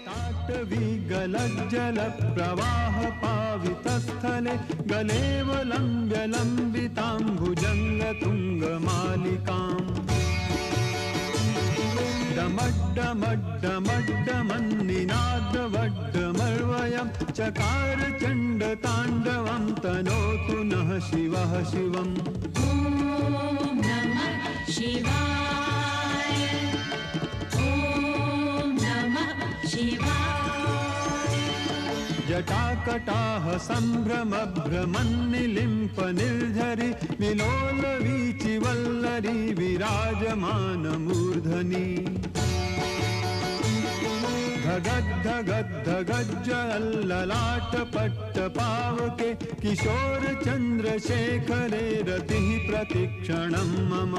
ताटवी गलज्जल प्रवाह पावितस्थले गलेव लम्ब्य लम्बितां भुजङ्गतुङ्गमालिकाम् डमड्डमड्डमड्डमन्निनादवड्डमर्वयं चकार चण्डताण्डवं तनोतु नः शिवः शिवम्। ॐ नमः शिवाय। ॐ नमः शिवाय। जटाकटाह सम्भ्रमभ्रमन्निलिम्प निर्झरि विलोलवीचिवल्लरी विराजमानमूर्धनि धगद्धगद्धगज्जललाटपट्टपावके किशोरचन्द्रशेखरे रतिः प्रतिक्षणं मम।